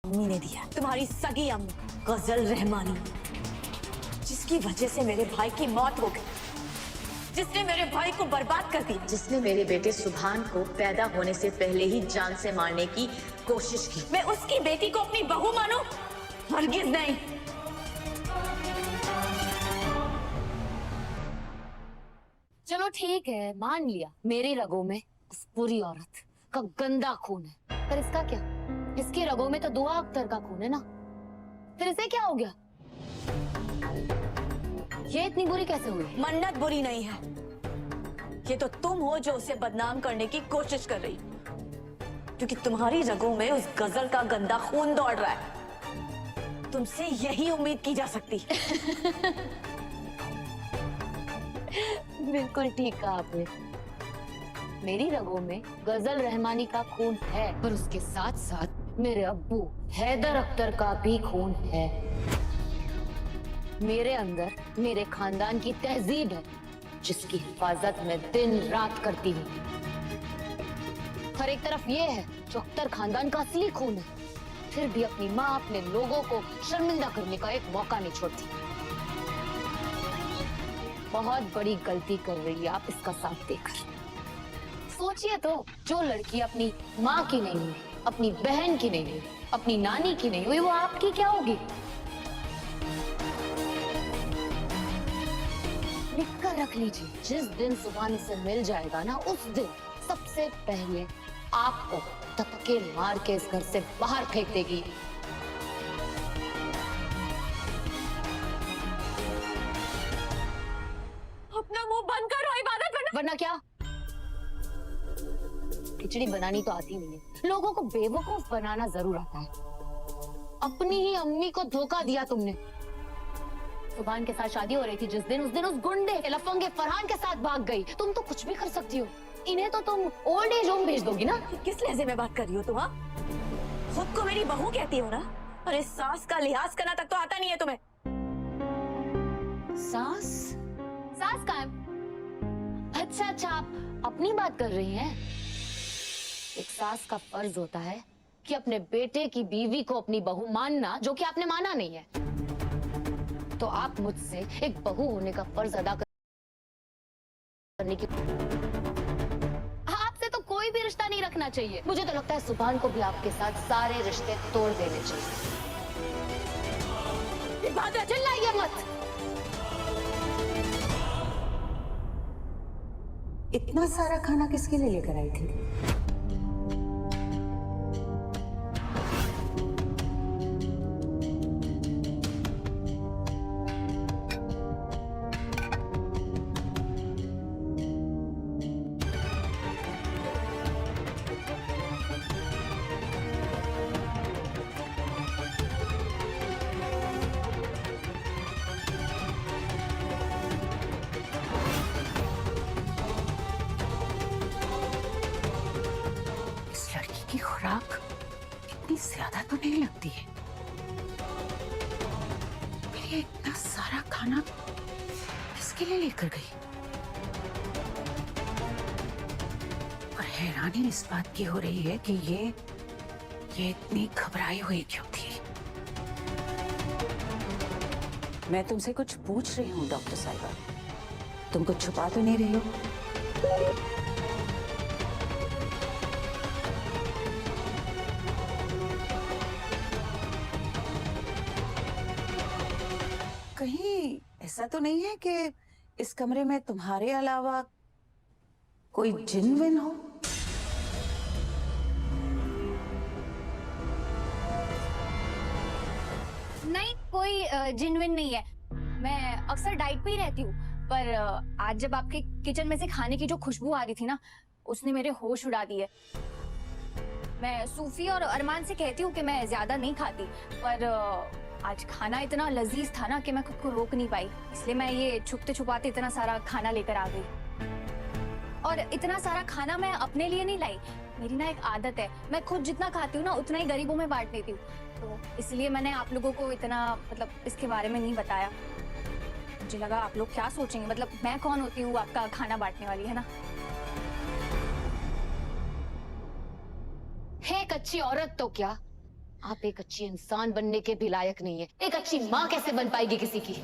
अम्मी ने दिया, तुम्हारी सगी अम्मी गजल रहमानी, जिसकी वजह से मेरे भाई की मौत हो गई, जिसने मेरे भाई को बर्बाद कर दिया, जिसने मेरे बेटे सुभान को पैदा होने से पहले ही जान से मारने की कोशिश की। मैं उसकी बेटी को अपनी बहू मानूं? हरगिज नहीं। चलो ठीक है, मान लिया मेरी रगों में उस बुरी औरत का गंदा खून है, पर इसका क्या? इसकी रगों में तो दुआ अख्तर का खून है ना, फिर इसे क्या हो गया? ये इतनी बुरी कैसे हुई? मन्नत बुरी नहीं है, ये तो तुम हो जो उसे बदनाम करने की कोशिश कर रही, क्योंकि तुम्हारी रगों में उस गजल का गंदा खून दौड़ रहा है। तुमसे यही उम्मीद की जा सकती। बिल्कुल ठीक कहा आपने, मेरी रगों में गजल रहमानी का खून है, पर उसके साथ साथ मेरे अब्बू हैदर अख्तर का भी खून है। मेरे अंदर मेरे खानदान की तहजीब है, जिसकी हिफाजत मैं दिन रात करती हूँ। और एक तरफ ये है जो अख्तर खानदान का असली खून है, फिर भी अपनी माँ अपने लोगों को शर्मिंदा करने का एक मौका नहीं छोड़ती। बहुत बड़ी गलती कर रही है आप इसका साथ देकर। सोचिए तो, जो लड़की अपनी माँ की नहीं हुई, अपनी बहन की नहीं हुई, अपनी नानी की नहीं हुई, वो आपकी क्या होगी? लिख कर रख लीजिए, जिस दिन सुभान से मिल जाएगा ना, उस दिन सबसे पहले आपको धक्के मार के इस घर से बाहर फेंक देगी। अपना मुंह बंद करो, इबादत करना। वरना क्या? खिचड़ी बनानी तो आती नहीं है, लोगों को बेवकूफ बनाना जरूर आता है। अपनी ही अम्मी को धोखा दिया तुमने। सुभान के साथ शादी हो रही थी जिस दिन, उस दिन उस गुंडे लफंगे फरहान के साथ भाग गई। तुम तो कुछ भी कर सकती हो, इन्हें तो तुम ओल्ड एज होम भेज दोगी ना। किस लहजे में बात कर रही हो तुम? हाँ, खुद को मेरी बहू कहती हो ना, और इस सास का लिहाज करना तक तो आता नहीं है तुम्हें। सास? सास कहाँ है? अच्छा, आप अपनी बात कर रही हैं। एक सास का फर्ज होता है कि अपने बेटे की बीवी को अपनी बहू मानना, जो कि आपने माना नहीं है। तो आप मुझसे एक बहू होने का फर्ज अदा करने की, आपसे तो कोई भी रिश्ता नहीं रखना चाहिए। मुझे तो लगता है सुभान को भी आपके साथ सारे रिश्ते तोड़ देने चाहिए। चिल्लाइए मत। इतना सारा खाना किसके लिए लेकर आई थी? की खुराक इतनी ज्यादा तो नहीं लगती है। ये इतना सारा खाना किसके लिए लेकर गई? और हैरानी इस बात की हो रही है कि ये इतनी घबराई हुई क्यों थी? मैं तुमसे कुछ पूछ रही हूँ डॉक्टर साहिबा, तुम कुछ छुपा तो नहीं रही हो? कहीं ऐसा तो नहीं है कि इस कमरे में तुम्हारे अलावा कोई जिन विन हो? नहीं, कोई जिनविन नहीं है। मैं अक्सर डाइट पे ही रहती हूँ, पर आज जब आपके किचन में से खाने की जो खुशबू आ रही थी ना, उसने मेरे होश उड़ा दिए। मैं सूफी और अरमान से कहती हूँ कि मैं ज्यादा नहीं खाती, पर आज खाना इतना लजीज था ना कि मैं खुद को रोक नहीं पाई, इसलिए मैं ये छुपते छुपाते इतना सारा खाना लेकर आ गई। और इतना सारा खाना मैं अपने लिए नहीं लाई, मेरी ना एक आदत है, मैं खुद जितना खाती हूँ ना उतना ही गरीबों में बांट देती हूँ, तो इसलिए मैंने आप लोगों को इतना इसके बारे में नहीं बताया। मुझे लगा आप लोग क्या सोचेंगे, मैं कौन होती हूँ आपका खाना बांटने वाली, है ना? है एक अच्छी औरत तो क्या, आप एक अच्छी इंसान बनने के भी लायक नहीं है। एक अच्छी माँ कैसे बन पाएगी किसी की?